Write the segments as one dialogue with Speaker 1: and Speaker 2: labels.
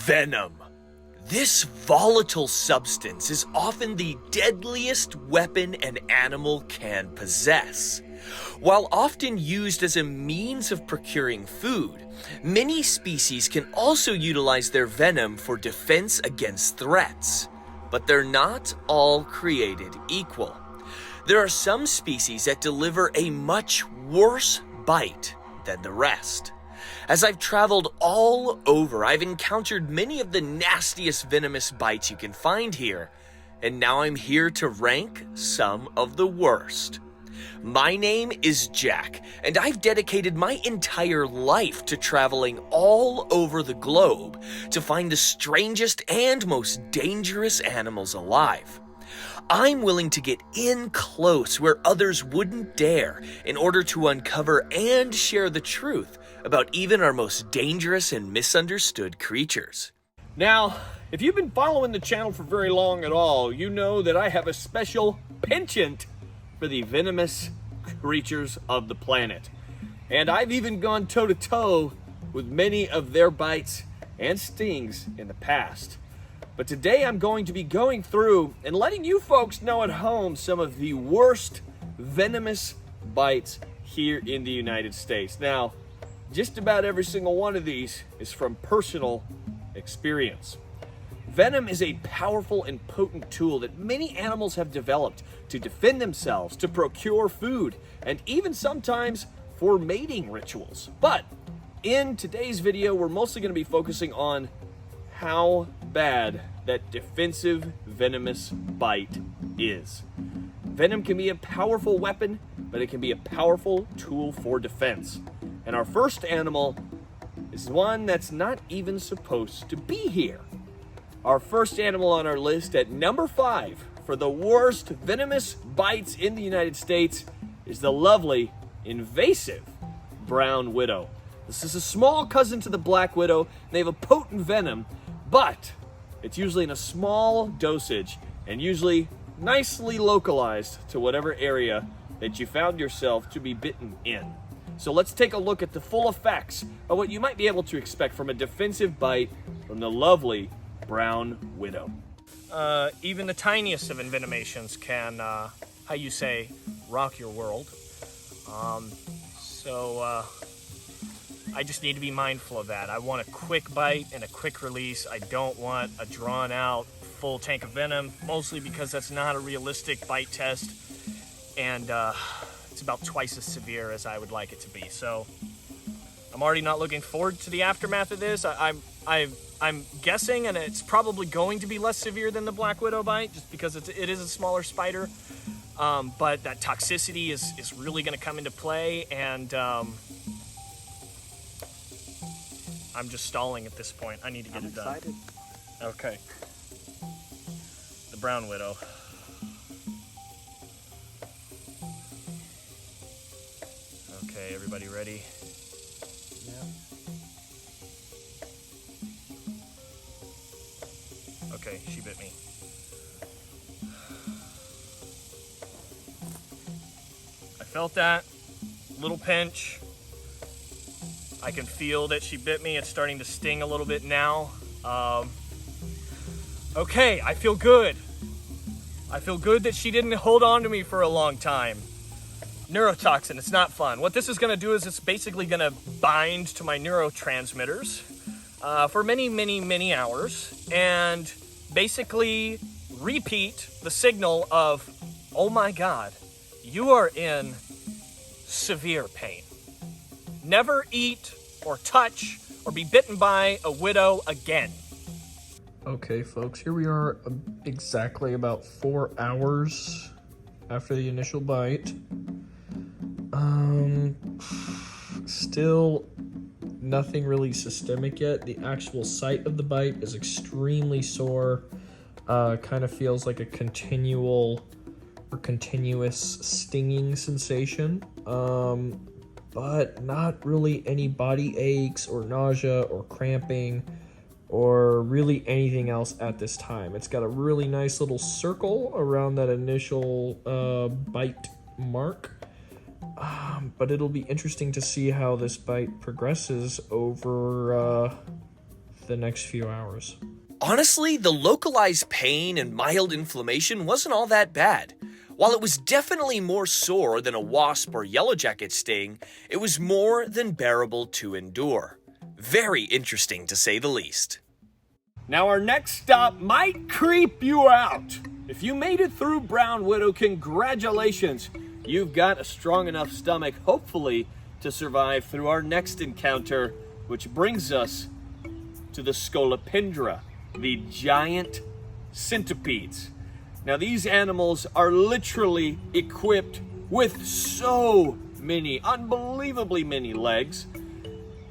Speaker 1: Venom. This volatile substance is often the deadliest weapon an animal can possess. While often used as a means of procuring food, many species can also utilize their venom for defense against threats. But they're not all created equal. There are some species that deliver a much worse bite than the rest. As I've traveled all over, I've encountered many of the nastiest venomous bites you can find here, and now I'm here to rank some of the worst. My name is Jack, and I've dedicated my entire life to traveling all over the globe to find the strangest and most dangerous animals alive. I'm willing to get in close where others wouldn't dare in order to uncover and share the truth about even our most dangerous and misunderstood creatures.
Speaker 2: Now, if you've been following the channel for very long at all, you know that I have a special penchant for the venomous creatures of the planet. And I've even gone toe-to-toe with many of their bites and stings in the past. But today I'm going to be going through and letting you folks know at home some of the worst venomous bites here in the United States. Now, just about every single one of these is from personal experience. Venom is a powerful and potent tool that many animals have developed to defend themselves, to procure food, and even sometimes for mating rituals. But in today's video, we're mostly going to be focusing on how bad that defensive venomous bite is. Venom can be a powerful weapon, but it can be a powerful tool for defense. And our first animal is one that's not even supposed to be here. Our first animal on our list at number 5 for the worst venomous bites in the United States is the lovely invasive brown widow. This is a small cousin to the black widow. They have a potent venom, but it's usually in a small dosage and usually nicely localized to whatever area that you found yourself to be bitten in. So let's take a look at the full effects of what you might be able to expect from a defensive bite from the lovely brown widow.
Speaker 3: Even the tiniest of envenomations can, rock your world. I just need to be mindful of that. I want a quick bite and a quick release. I don't want a drawn out full tank of venom, mostly because that's not a realistic bite test, and it's about twice as severe as I would like it to be. So I'm already not looking forward to the aftermath of this. I'm guessing, and it's probably going to be less severe than the black widow bite, just because it is a smaller spider. But that toxicity is really going to come into play, and I'm just stalling at this point. I need to get it done.
Speaker 2: Excited.
Speaker 3: Okay. The brown widow. Okay, everybody ready?
Speaker 2: Yeah.
Speaker 3: Okay, she bit me. I felt that little pinch. I can feel that she bit me. It's starting to sting a little bit now. Okay, I feel good. I feel good that she didn't hold on to me for a long time. Neurotoxin, it's not fun. What this is gonna do is it's basically gonna bind to my neurotransmitters for many, many, many hours and basically repeat the signal of, oh my God, you are in severe pain. Never eat or touch or be bitten by a widow again.
Speaker 4: Okay, folks, here we are exactly about 4 hours after the initial bite. Still nothing really systemic yet. The actual site of the bite is extremely sore. Kind of feels like a continuous stinging sensation. But not really any body aches or nausea or cramping or really anything else at this time. It's got a really nice little circle around that initial bite mark. But it'll be interesting to see how this bite progresses over the next few hours.
Speaker 1: Honestly, the localized pain and mild inflammation wasn't all that bad. While it was definitely more sore than a wasp or yellowjacket sting, it was more than bearable to endure. Very interesting to say the least.
Speaker 2: Now our next stop might creep you out. If you made it through Brown Widow, congratulations. You've got a strong enough stomach, hopefully, to survive through our next encounter, which brings us to the Scolopendra, the giant centipedes. Now these animals are literally equipped with so many, unbelievably many legs,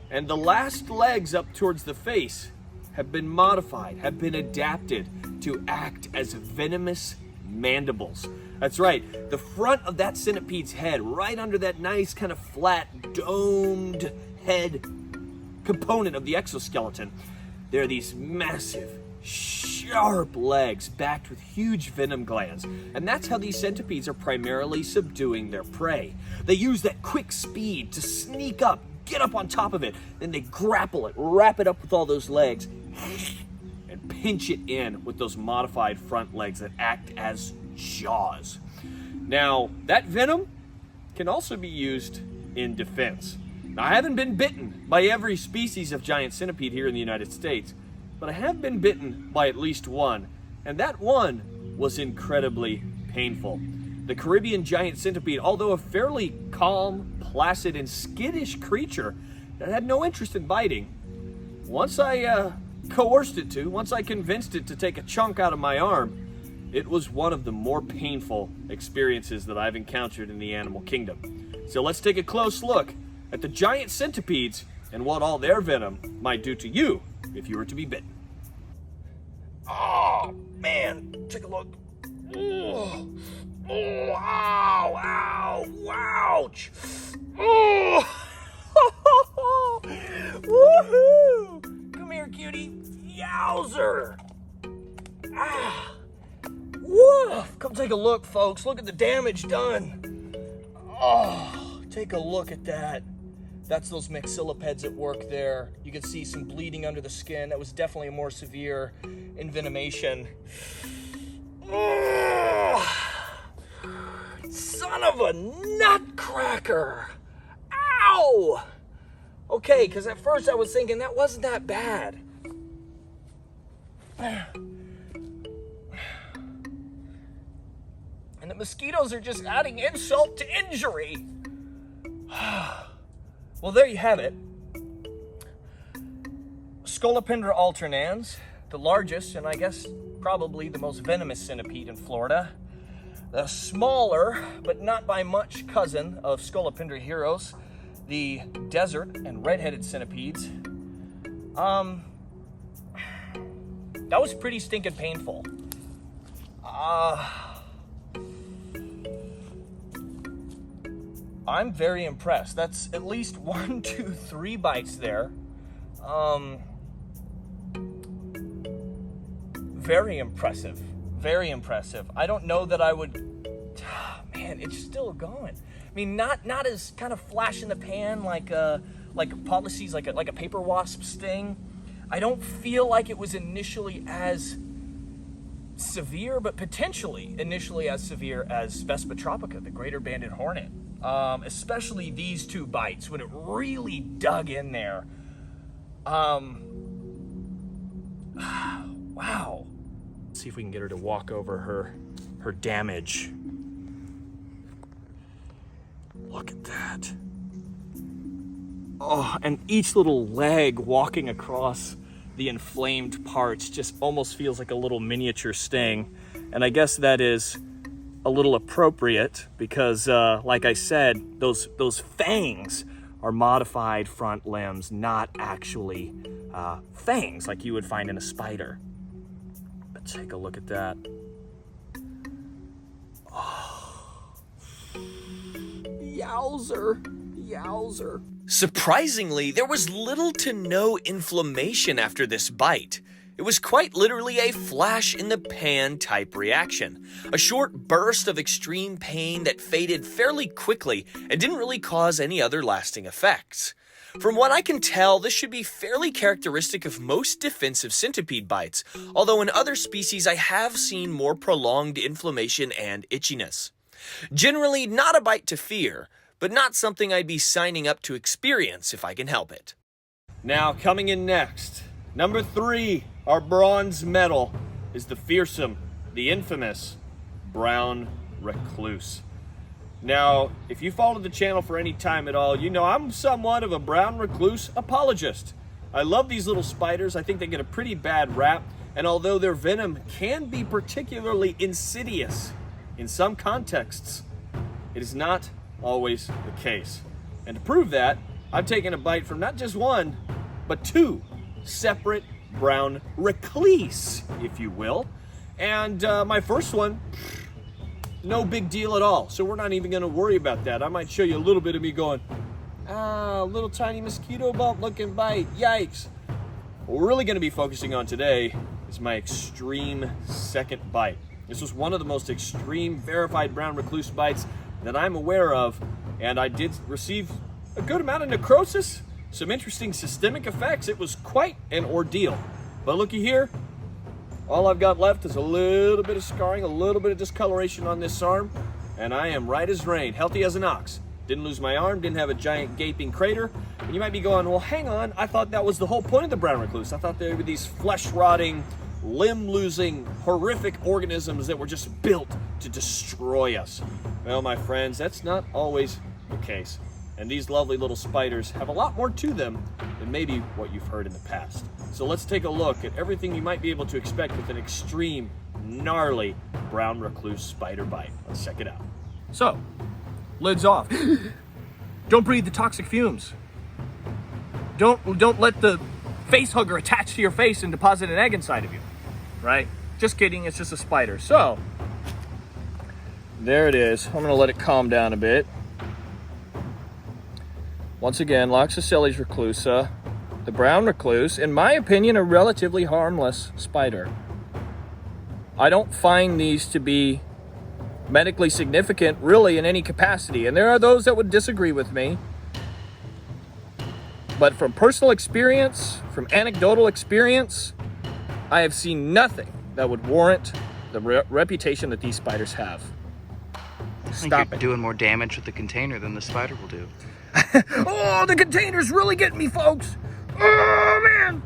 Speaker 2: and the last legs up towards the face have been modified, have been adapted to act as venomous mandibles. That's right, the front of that centipede's head, right under that nice kind of flat, domed head component of the exoskeleton, there are these massive, sharp legs backed with huge venom glands. And that's how these centipedes are primarily subduing their prey. They use that quick speed to sneak up, get up on top of it, then they grapple it, wrap it up with all those legs, and pinch it in with those modified front legs that act as jaws. Now, that venom can also be used in defense. Now, I haven't been bitten by every species of giant centipede here in the United States, but I have been bitten by at least one, and that one was incredibly painful. The Caribbean giant centipede, although a fairly calm, placid, and skittish creature that had no interest in biting, once I coerced it to, once I convinced it to take a chunk out of my arm, it was one of the more painful experiences that I've encountered in the animal kingdom. So let's take a close look at the giant centipedes and what all their venom might do to you if you were to be bitten.
Speaker 3: Oh, man, take a look. Oh, ow, ow, ouch. Oh, woohoo. Come here, cutie. Yowzer. Ah, woof. Come take a look, folks. Look at the damage done. Oh, take a look at that. That's those maxillipeds at work there. You can see some bleeding under the skin. That was definitely a more severe envenomation. Oh, son of a nutcracker. Ow! Okay, because at first I was thinking that wasn't that bad. And the mosquitoes are just adding insult to injury. Well, there you have it. Scolopendra alternans, the largest and I guess probably the most venomous centipede in Florida. The smaller, but not by much, cousin of Scolopendra heroes, the desert and red-headed centipedes. That was pretty stinking painful. I'm very impressed. That's at least 1, 2, 3 bites there. Very impressive. Very impressive. I don't know that I would... Man, it's still going. I mean, not as kind of flash in the pan like policies, like a paper wasp sting. I don't feel like it was initially as severe, but potentially initially as severe as Vespa tropica, the greater banded hornet. Especially these 2 bites when it really dug in there. Wow. Let's see if we can get her to walk over her damage. Look at that. Oh, and each little leg walking across the inflamed parts just almost feels like a little miniature sting. And I guess that is a little appropriate because, like I said, those fangs are modified front limbs, not actually fangs like you would find in a spider. But take a look at that. Oh. Yowzer. Yowzer.
Speaker 1: Surprisingly, there was little to no inflammation after this bite. It was quite literally a flash-in-the-pan type reaction, a short burst of extreme pain that faded fairly quickly and didn't really cause any other lasting effects. From what I can tell, this should be fairly characteristic of most defensive centipede bites, although in other species I have seen more prolonged inflammation and itchiness. Generally, not a bite to fear, but not something I'd be signing up to experience if I can help it.
Speaker 2: Now, coming in next, number 3, our bronze medal, is the fearsome, the infamous brown recluse. Now, if you followed the channel for any time at all, you know I'm somewhat of a brown recluse apologist. I love these little spiders. I think they get a pretty bad rap, and although their venom can be particularly insidious in some contexts, it is not always the case. And to prove that, I've taken a bite from not just one, but 2 separate brown recluse, if you will. And my first one, no big deal at all. So we're not even gonna worry about that. I might show you a little bit of me going, little tiny mosquito bump looking bite, yikes. What we're really gonna be focusing on today is my extreme second bite. This was one of the most extreme verified brown recluse bites that I'm aware of, and I did receive a good amount of necrosis, some interesting systemic effects. It was quite an ordeal. But looky here, all I've got left is a little bit of scarring, a little bit of discoloration on this arm, and I am right as rain, healthy as an ox. Didn't lose my arm, didn't have a giant gaping crater. And you might be going, well, hang on, I thought that was the whole point of the brown recluse. I thought there were these flesh-rotting, limb-losing, horrific organisms that were just built to destroy us. Well, my friends, that's not always the case. And these lovely little spiders have a lot more to them than maybe what you've heard in the past. So let's take a look at everything you might be able to expect with an extreme, gnarly brown recluse spider bite. Let's check it out.
Speaker 3: So, lids off. Don't breathe the toxic fumes. Don't let the face hugger attach to your face and deposit an egg inside of you, right? Just kidding, it's just a spider. So, there it is. I'm gonna let it calm down a bit. Once again, Loxosceles reclusa, the brown recluse, in my opinion, a relatively harmless spider. I don't find these to be medically significant, really, in any capacity. And there are those that would disagree with me. But from personal experience, from anecdotal experience, I have seen nothing that would warrant the reputation that these spiders have.
Speaker 5: Stop it. Doing more damage with the container than the spider will do.
Speaker 3: Oh, the container's really getting me, folks. Oh, man.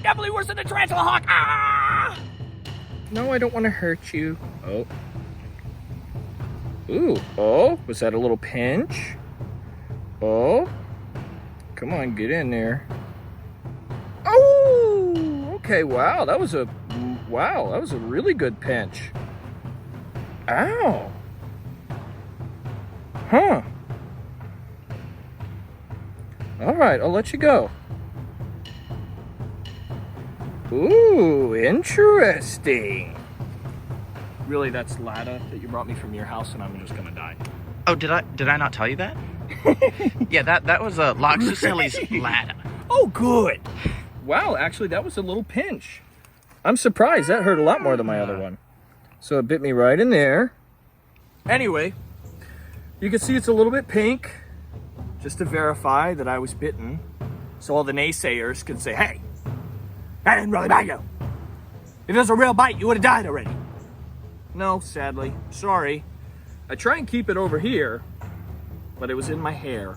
Speaker 3: Definitely worse than the tarantula hawk. No, I don't want to hurt you. Oh. Ooh. Oh, was that a little pinch? Oh. Come on, get in there. Oh, okay. Wow, that was a really good pinch. Ow. Huh. All right, I'll let you go. Ooh, interesting. Really, that's Lada that you brought me from your house, and I'm just gonna die.
Speaker 5: Oh, did I not tell you that? Yeah, that was a Loxosceles Lada.
Speaker 3: Oh, good. Wow, actually, that was a little pinch. I'm surprised. That hurt a lot more than my other one. So it bit me right in there. Anyway, you can see it's a little bit pink, just to verify that I was bitten, so all the naysayers can say, hey, that didn't really bite you. If it was a real bite, you would have died already. No, sadly, sorry. I try and keep it over here, but it was in my hair.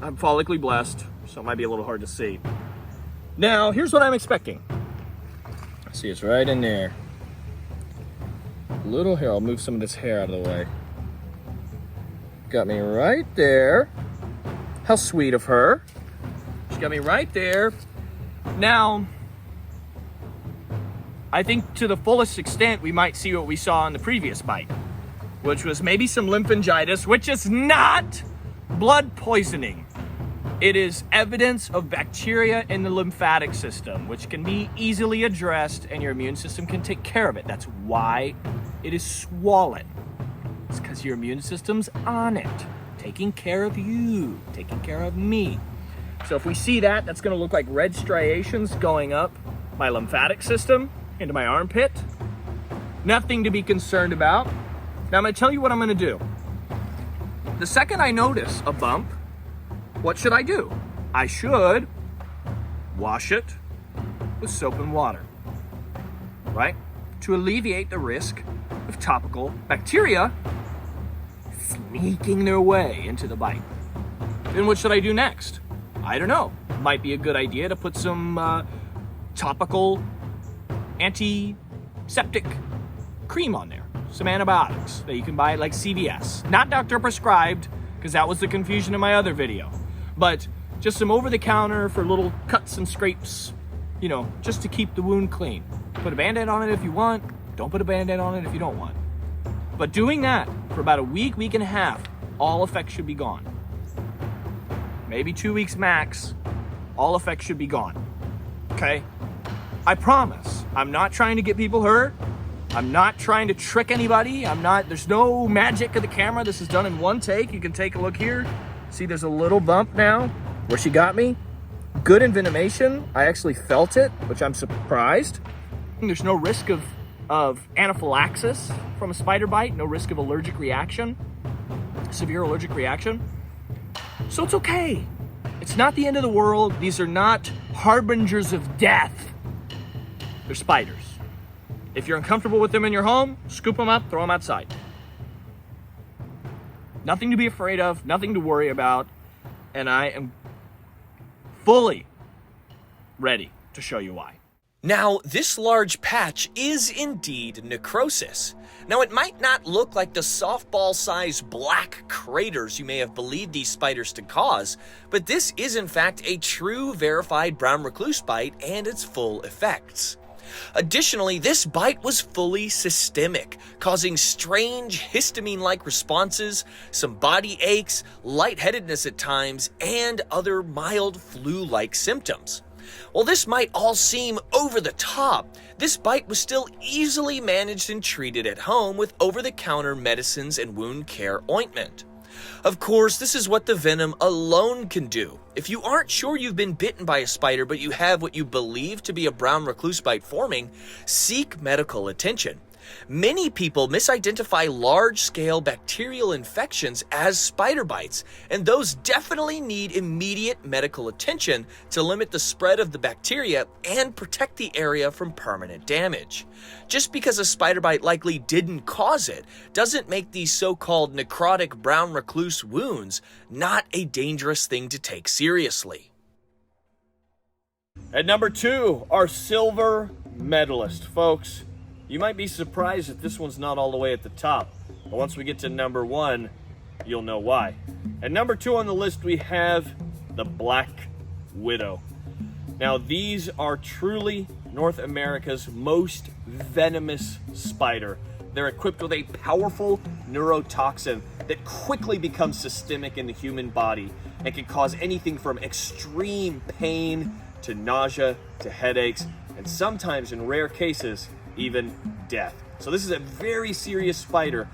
Speaker 3: I'm follically blessed, so it might be a little hard to see. Now, here's what I'm expecting. See, it's right in there. Little hair. I'll move some of this hair out of the way. Got me right there. How sweet of her. She got me right there. Now, I think to the fullest extent, we might see what we saw in the previous bite, which was maybe some lymphangitis, which is not blood poisoning. It is evidence of bacteria in the lymphatic system, which can be easily addressed and your immune system can take care of it. That's why it is swollen. It's because your immune system's on it, taking care of you, taking care of me. So if we see that, that's gonna look like red striations going up my lymphatic system into my armpit. Nothing to be concerned about.
Speaker 2: Now I'm gonna tell you what I'm gonna do. The second I notice a bump, what should I do? I should wash it with soap and water, right? To alleviate the risk of topical bacteria sneaking their way into the bite. Then what should I do next? I don't know. Might be a good idea to put some topical antiseptic cream on there. Some antibiotics that you can buy at like CVS. Not doctor prescribed, because that was the confusion in my other video. But just some over-the-counter for little cuts and scrapes, you know, just to keep the wound clean. Put a Band-Aid on it if you want. Don't put a Band-Aid on it if you don't want. But doing that for about a week, week and a half, all effects should be gone. Maybe 2 weeks max, all effects should be gone. Okay? I promise. I'm not trying to get people hurt. I'm not trying to trick anybody. There's no magic of the camera. This is done in one take. You can take a look here. See, there's a little bump now where she got me. Good envenomation. I actually felt it, which I'm surprised. There's no risk of anaphylaxis from a spider bite. No risk of allergic reaction, severe allergic reaction. So it's okay. It's not the end of the world. These are not harbingers of death. They're spiders. If you're uncomfortable with them in your home, scoop them up, throw them outside. Nothing to be afraid of, nothing to worry about, and I am fully ready to show you why.
Speaker 1: Now, this large patch is indeed necrosis. Now, it might not look like the softball-sized black craters you may have believed these spiders to cause, but this is in fact a true verified brown recluse bite and its full effects. Additionally, this bite was fully systemic, causing strange histamine-like responses, some body aches, lightheadedness at times, and other mild flu-like symptoms. While this might all seem over the top, this bite was still easily managed and treated at home with over-the-counter medicines and wound care ointment. Of course, this is what the venom alone can do. If you aren't sure you've been bitten by a spider but you have what you believe to be a brown recluse bite forming, seek medical attention. Many people misidentify large-scale bacterial infections as spider bites, and those definitely need immediate medical attention to limit the spread of the bacteria and protect the area from permanent damage. Just because a spider bite likely didn't cause it doesn't make these so-called necrotic brown recluse wounds not a dangerous thing to take seriously.
Speaker 2: At number 2, our silver medalist, folks. You might be surprised that this one's not all the way at the top, but once we get to number 1, you'll know why. At number 2 on the list, we have the black widow. Now, these are truly North America's most venomous spider. They're equipped with a powerful neurotoxin that quickly becomes systemic in the human body and can cause anything from extreme pain to nausea to headaches, and sometimes, in rare cases, even death. So this is a very serious spider,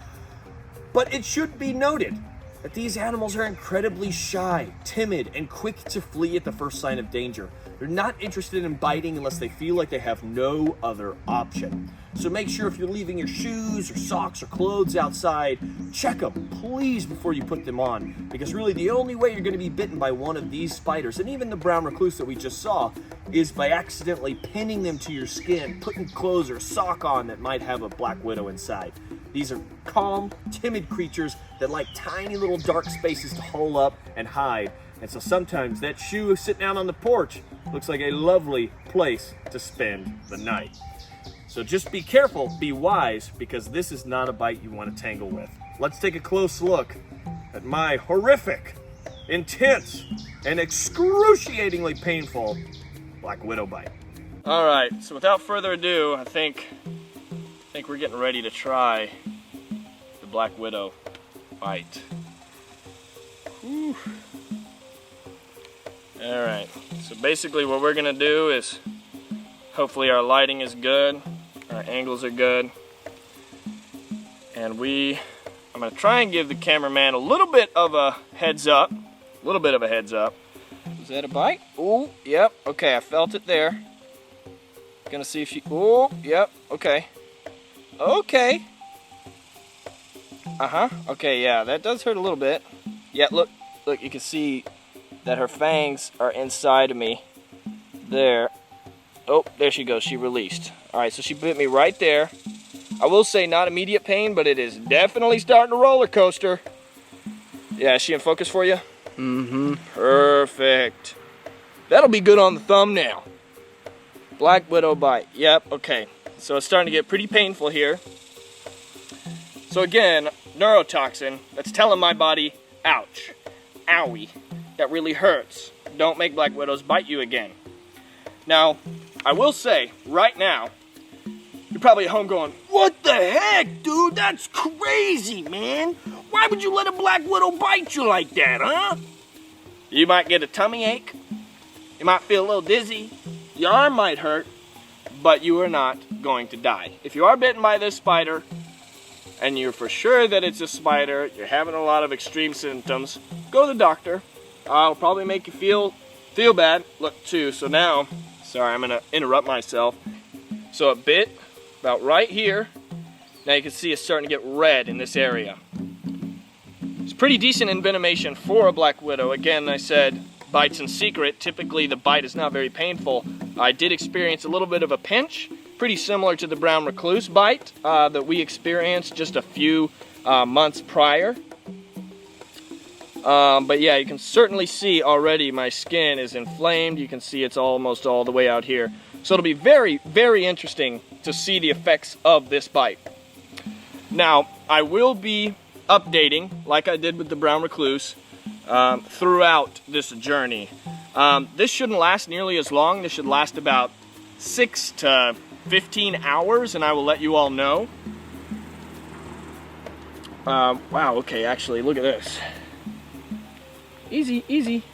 Speaker 2: but it should be noted that these animals are incredibly shy, timid, and quick to flee at the first sign of danger. They're not interested in biting unless they feel like they have no other option. So make sure if you're leaving your shoes or socks or clothes outside, check them, please, before you put them on. Because really the only way you're going to be bitten by one of these spiders, and even the brown recluse that we just saw, is by accidentally pinning them to your skin, putting clothes or a sock on that might have a black widow inside. These are calm, timid creatures that like tiny little dark spaces to hole up and hide. And so sometimes that shoe sitting out on the porch looks like a lovely place to spend the night. So just be careful, be wise, because this is not a bite you want to tangle with. Let's take a close look at my horrific, intense, and excruciatingly painful black widow bite.
Speaker 3: All right, so without further ado, I think we're getting ready to try the black widow bite. Whew. All right, so basically what we're gonna do is, hopefully our lighting is good, our angles are good, and I'm gonna try and give the cameraman a little bit of a heads up, Is that a bite? Oh, yep, okay, I felt it there. Gonna see if she, oh, yep, okay. Okay.
Speaker 2: Okay, yeah, that does hurt a little bit. Yeah, look, you can see that her fangs are inside of me. There. Oh, there she goes, she released. All right, so she bit me right there. I will say not immediate pain, but it is definitely starting to roller coaster. Yeah, is she in focus for you? Mm-hmm. Perfect. That'll be good on the thumbnail. Black widow bite. Yep, okay. So it's starting to get pretty painful here. So again, neurotoxin, that's telling my body, ouch, owie, that really hurts. Don't make black widows bite you again. Now, I will say, right now, you're probably at home going, what the heck, dude? That's crazy, man. Why would you let a black widow bite you like that, huh? You might get a tummy ache. You might feel a little dizzy. Your arm might hurt, but you are not going to die. If you are bitten by this spider, and you're for sure that it's a spider, you're having a lot of extreme symptoms, go to the doctor. I'll probably make you feel bad. Look, too, so now, sorry, I'm gonna interrupt myself. So it bit about right here. Now you can see it's starting to get red in this area. It's pretty decent envenomation for a black widow. Again, I said bites in secret. Typically the bite is not very painful. I did experience a little bit of a pinch, pretty similar to the brown recluse bite that we experienced just a few months prior. But yeah, you can certainly see already my skin is inflamed. You can see it's almost all the way out here. So it'll be very, very interesting to see the effects of this bite. Now, I will be updating, like I did with the brown recluse, throughout this journey. This shouldn't last nearly as long. This should last about 6 to 15 hours, and I will let you all know. Wow, okay, actually, look at this. Easy, easy.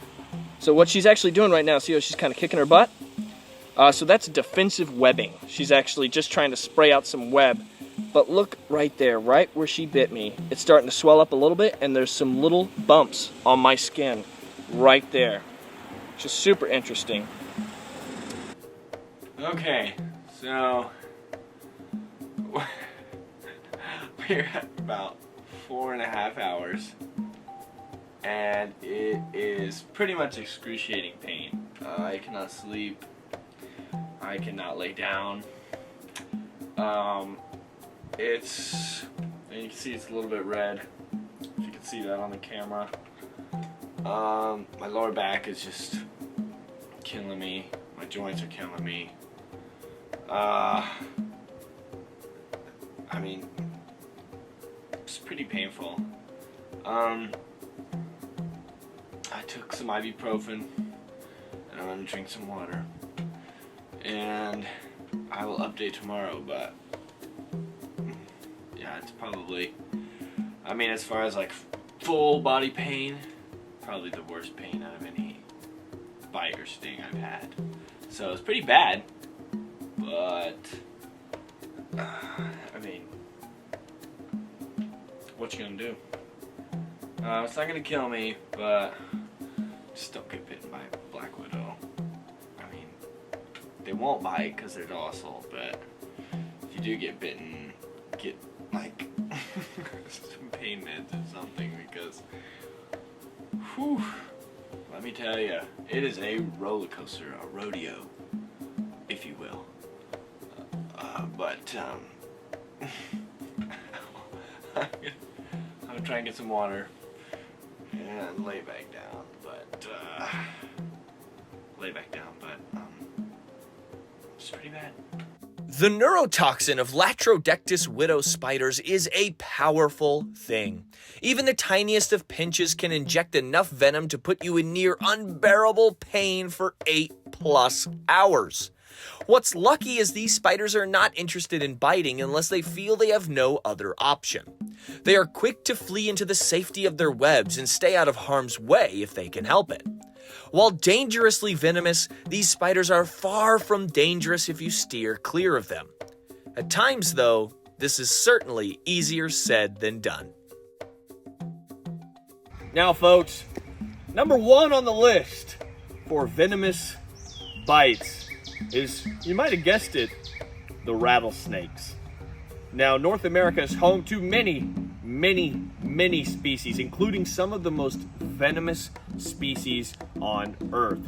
Speaker 2: So what she's actually doing right now, see how she's kind of kicking her butt? So that's defensive webbing. She's actually just trying to spray out some web. But look right there, right where she bit me. It's starting to swell up a little bit, and there's some little bumps on my skin right there. Just super interesting. Okay, so we're at about 4.5 hours. And it is pretty much excruciating pain. I cannot sleep. I cannot lay down. And you can see it's a little bit red. If you can see that on the camera. My lower back is just killing me. My joints are killing me. I mean, it's pretty painful. I took some ibuprofen, and I'm gonna drink some water. And I will update tomorrow, but yeah, it's probably, I mean, as far as like full body pain, probably the worst pain out of any bite or sting I've had. So it's pretty bad, but I mean, what you gonna do? It's not gonna kill me, but just don't get bitten by a black widow. I mean, they won't bite because they're docile, but if you do get bitten, get like some pain meds or something, because whew, let me tell you, it is a roller coaster, a rodeo, if you will. But I'm gonna try and get some water and lay back down, but it's pretty bad.
Speaker 1: The neurotoxin of Latrodectus widow spiders is a powerful thing. Even the tiniest of pinches can inject enough venom to put you in near unbearable pain for 8+ hours. What's lucky is these spiders are not interested in biting unless they feel they have no other option. They are quick to flee into the safety of their webs and stay out of harm's way if they can help it. While dangerously venomous, these spiders are far from dangerous if you steer clear of them. At times, though, this is certainly easier said than done.
Speaker 2: Now, folks, number 1 on the list for venomous bites is, you might have guessed it, the rattlesnakes. Now, North America is home to many many species, including some of the most venomous species on Earth.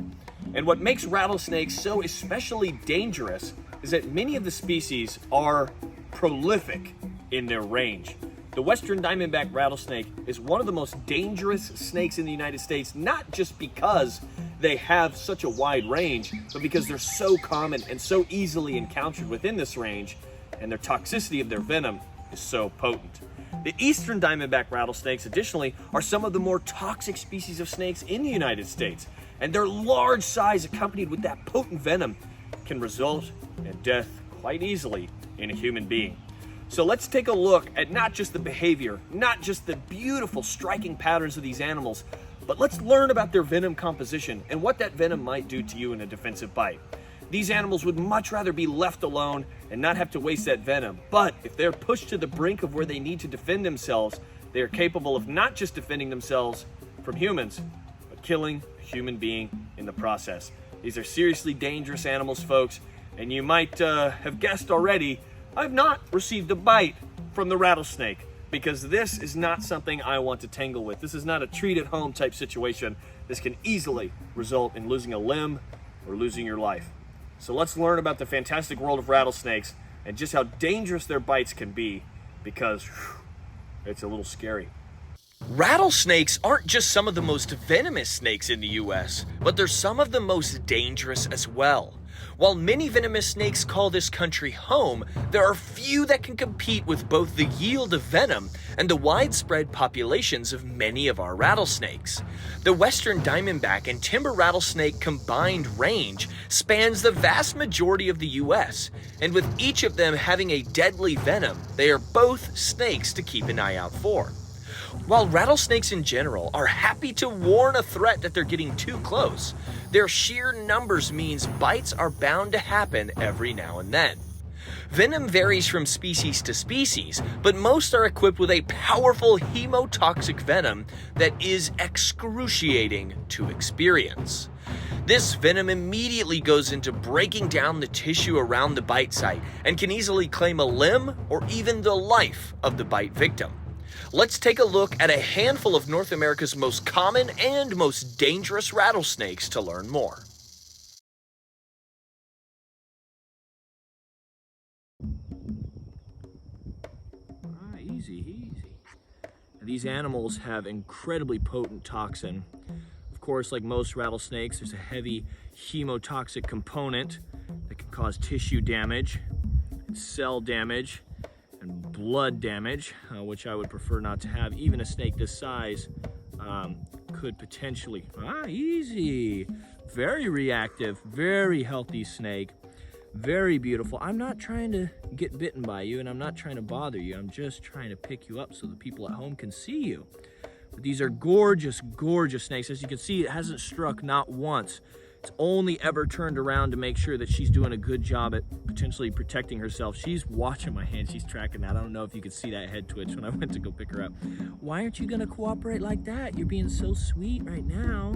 Speaker 2: And what makes rattlesnakes so especially dangerous is that many of the species are prolific in their range. The western diamondback rattlesnake is one of the most dangerous snakes in the United States, not just because they have such a wide range, but because they're so common and so easily encountered within this range, and their toxicity of their venom is so potent. The eastern diamondback rattlesnakes, additionally, are some of the more toxic species of snakes in the United States, and their large size accompanied with that potent venom can result in death quite easily in a human being. So let's take a look at not just the behavior, not just the beautiful striking patterns of these animals, but let's learn about their venom composition and what that venom might do to you in a defensive bite. These animals would much rather be left alone and not have to waste that venom. But if they're pushed to the brink of where they need to defend themselves, they are capable of not just defending themselves from humans, but killing a human being in the process. These are seriously dangerous animals, folks, and you might have guessed already, I've not received a bite from the rattlesnake, because this is not something I want to tangle with. This is not a treat at home type situation. This can easily result in losing a limb or losing your life. So let's learn about the fantastic world of rattlesnakes and just how dangerous their bites can be, because it's a little scary.
Speaker 1: Rattlesnakes aren't just some of the most venomous snakes in the US, but they're some of the most dangerous as well. While many venomous snakes call this country home, there are few that can compete with both the yield of venom and the widespread populations of many of our rattlesnakes. The western diamondback and timber rattlesnake combined range spans the vast majority of the US, and with each of them having a deadly venom, they are both snakes to keep an eye out for. While rattlesnakes in general are happy to warn a threat that they're getting too close, their sheer numbers means bites are bound to happen every now and then. Venom varies from species to species, but most are equipped with a powerful hemotoxic venom that is excruciating to experience. This venom immediately goes into breaking down the tissue around the bite site and can easily claim a limb or even the life of the bite victim. Let's take a look at a handful of North America's most common and most dangerous rattlesnakes to learn more.
Speaker 2: Easy. These animals have incredibly potent toxin. Of course, like most rattlesnakes, there's a heavy hemotoxic component that can cause tissue damage, cell damage, and blood damage, which I would prefer not to have. Even a snake this size could potentially, easy, very reactive, very healthy snake, very beautiful. I'm not trying to get bitten by you, and I'm not trying to bother you. I'm just trying to pick you up so the people at home can see you. But these are gorgeous, gorgeous snakes. As you can see, it hasn't struck not once. It's only ever turned around to make sure that she's doing a good job at potentially protecting herself. She's watching my hand, she's tracking that. I don't know if you could see that head twitch when I went to go pick her up. Why aren't you gonna cooperate like that? You're being so sweet right now.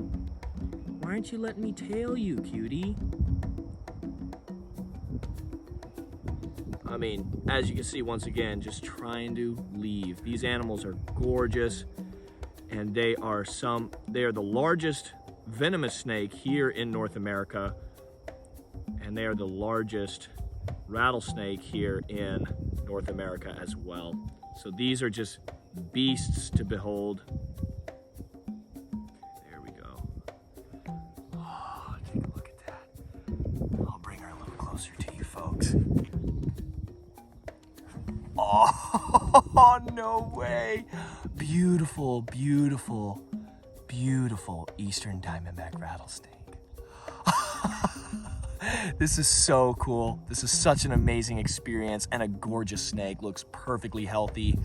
Speaker 2: Why aren't you letting me tail you, cutie? I mean, as you can see, once again, just trying to leave. These animals are gorgeous, and they are the largest venomous snake here in North America, and they are the largest rattlesnake here in North America as well. So these are just beasts to behold. There we go. Oh, take a look at that. I'll bring her a little closer to you folks. Oh, no way. Beautiful, beautiful, beautiful eastern diamondback rattlesnake. This is so cool. This is such an amazing experience, and a gorgeous snake. Looks perfectly healthy.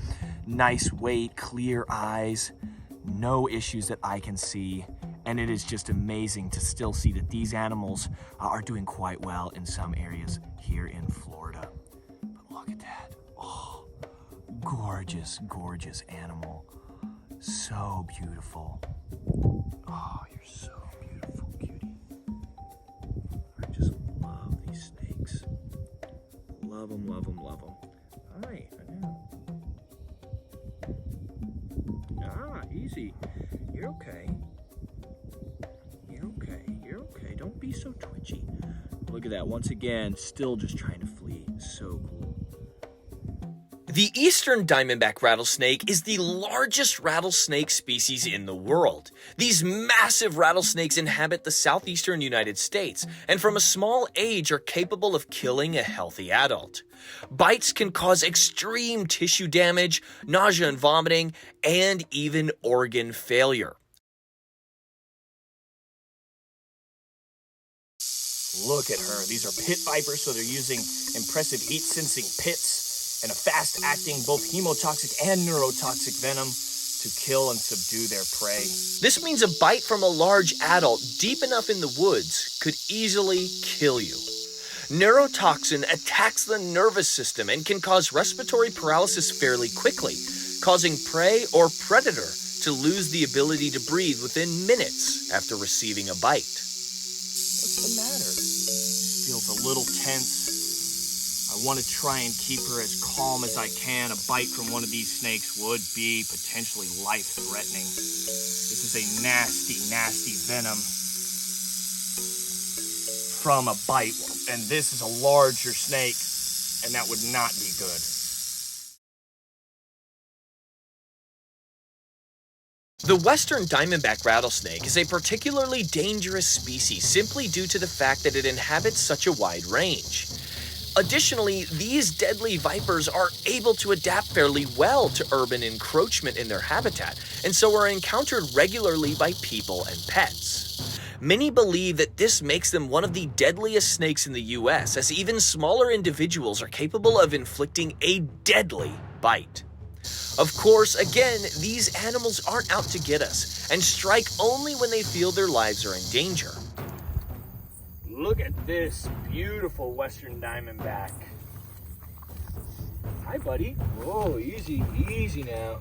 Speaker 2: Nice weight, clear eyes, no issues that I can see. And it is just amazing to still see that these animals are doing quite well in some areas here in Florida. But look at that. Oh, gorgeous, gorgeous animal. So beautiful. Oh, you're so beautiful, cutie. I just love these snakes. Love them, love them, love them. All right, I know. okay. You're okay. You're okay. Don't be so twitchy. Look at that. Once again, still just trying to flee. So cool.
Speaker 1: The eastern diamondback rattlesnake is the largest rattlesnake species in the world. These massive rattlesnakes inhabit the southeastern United States, and from a small age are capable of killing a healthy adult. Bites can cause extreme tissue damage, nausea and vomiting, and even organ failure.
Speaker 3: Look at her. These are pit vipers, so they're using impressive heat-sensing pits and a fast-acting both hemotoxic and neurotoxic venom to kill and subdue their prey.
Speaker 1: This means a bite from a large adult deep enough in the woods could easily kill you. Neurotoxin attacks the nervous system and can cause respiratory paralysis fairly quickly, causing prey or predator to lose the ability to breathe within minutes after receiving a bite.
Speaker 3: What's the matter? Feels a little tense. I want to try and keep her as calm as I can. A bite from one of these snakes would be potentially life-threatening. This is a nasty, nasty venom from a bite, and this is a larger snake, and that would not be good.
Speaker 1: The western diamondback rattlesnake is a particularly dangerous species simply due to the fact that it inhabits such a wide range. Additionally, these deadly vipers are able to adapt fairly well to urban encroachment in their habitat, and so are encountered regularly by people and pets. Many believe that this makes them one of the deadliest snakes in the US, as even smaller individuals are capable of inflicting a deadly bite. Of course, again, these animals aren't out to get us, and strike only when they feel their lives are in danger.
Speaker 3: Look at this beautiful western diamondback. Hi, buddy. Whoa, easy, easy now.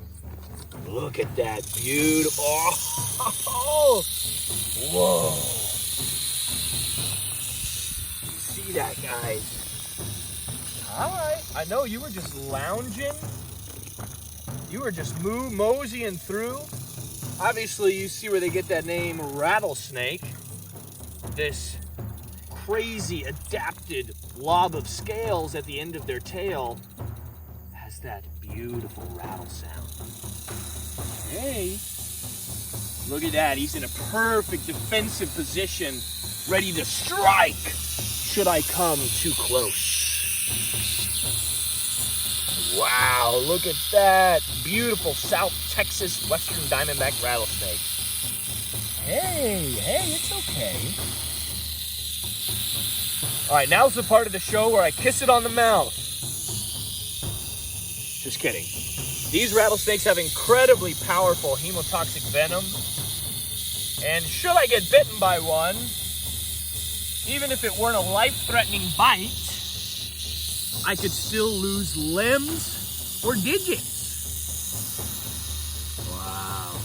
Speaker 3: Look at that beautiful. Oh, whoa. See that, guys? All right. I know you were just lounging. You were just moseying through. Obviously, you see where they get that name rattlesnake. This crazy adapted blob of scales at the end of their tail has that beautiful rattle sound. Hey, look at that. He's in a perfect defensive position, ready to strike should I come too close. Wow, look at that. Beautiful South Texas western diamondback rattlesnake. Hey, it's okay. All right, now's the part of the show where I kiss it on the mouth. Just kidding. These rattlesnakes have incredibly powerful hemotoxic venom. And should I get bitten by one, even if it weren't a life-threatening bite, I could still lose limbs or digits. Wow.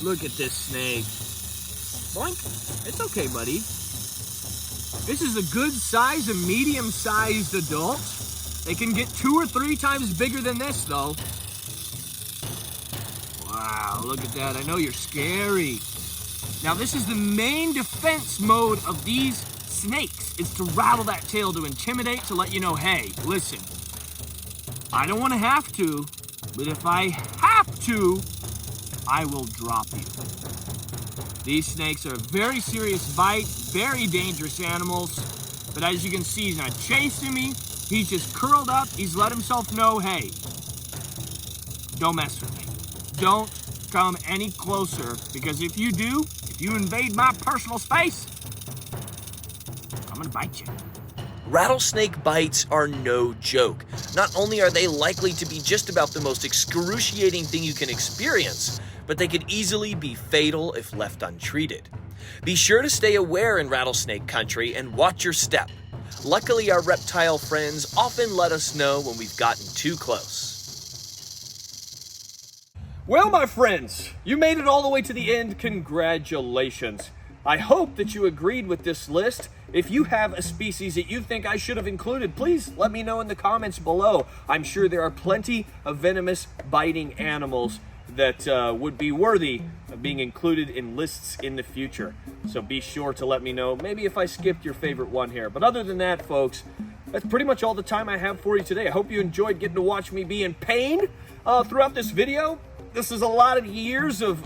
Speaker 3: Look at this snake. Boink. It's okay, buddy. This is a good size, a medium-sized adult. They can get 2 or 3 times bigger than this, though. Wow, look at that. I know you're scary. Now, this is the main defense mode of these snakes. It's to rattle that tail, to intimidate, to let you know, hey, listen, I don't want to have to, but if I have to, I will drop you. These snakes are a very serious bite, very dangerous animals, but as you can see, he's not chasing me. He's just curled up. He's let himself know, hey, don't mess with me. Don't come any closer, because if you do, if you invade my personal space, I'm gonna bite you.
Speaker 1: Rattlesnake bites are no joke. Not only are they likely to be just about the most excruciating thing you can experience, but they could easily be fatal if left untreated. Be sure to stay aware in rattlesnake country and watch your step. Luckily, our reptile friends often let us know when we've gotten too close.
Speaker 2: Well, my friends, you made it all the way to the end. Congratulations. I hope that you agreed with this list. If you have a species that you think I should have included, please let me know in the comments below. I'm sure there are plenty of venomous biting animals that would be worthy of being included in lists in the future. So be sure to let me know, maybe if I skipped your favorite one here. But other than that, folks, that's pretty much all the time I have for you today. I hope you enjoyed getting to watch me be in pain throughout this video. This is a lot of years of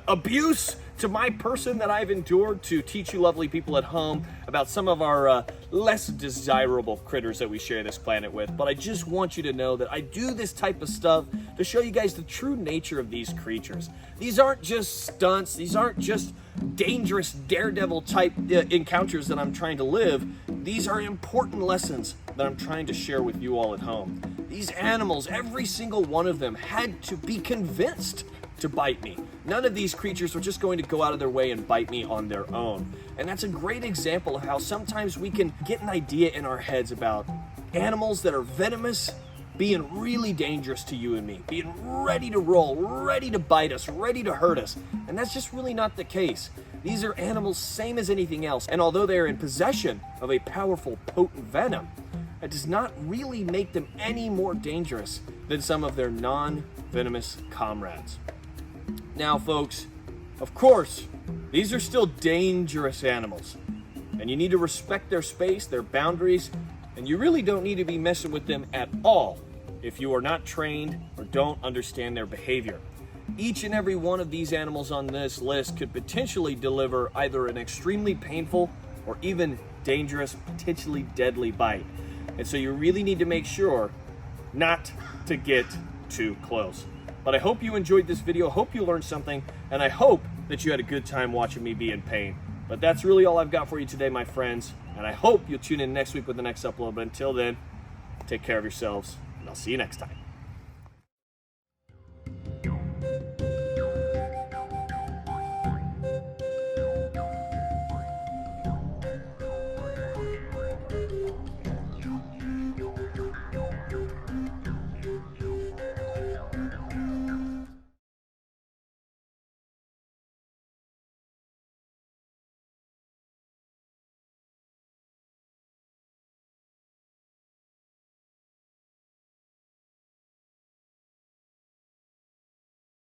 Speaker 2: abuse to my person that I've endured to teach you lovely people at home about some of our less desirable critters that we share this planet with. But I just want you to know that I do this type of stuff to show you guys the true nature of these creatures. These aren't just stunts. These aren't just dangerous daredevil type encounters that I'm trying to live. These are important lessons that I'm trying to share with you all at home. These animals, every single one of them, had to be convinced to bite me. None of these creatures were just going to go out of their way and bite me on their own. And that's a great example of how sometimes we can get an idea in our heads about animals that are venomous being really dangerous to you and me, being ready to roll, ready to bite us, ready to hurt us. And that's just really not the case. These are animals same as anything else. And although they are in possession of a powerful, potent venom, it does not really make them any more dangerous than some of their non-venomous comrades. Now, folks, of course, these are still dangerous animals, and you need to respect their space, their boundaries, and you really don't need to be messing with them at all if you are not trained or don't understand their behavior. Each and every one of these animals on this list could potentially deliver either an extremely painful or even dangerous, potentially deadly bite. And so you really need to make sure not to get too close. But I hope you enjoyed this video, hope you learned something, and I hope that you had a good time watching me be in pain. But that's really all I've got for you today, my friends, and I hope you'll tune in next week with the next upload. But until then, take care of yourselves, and I'll see you next time.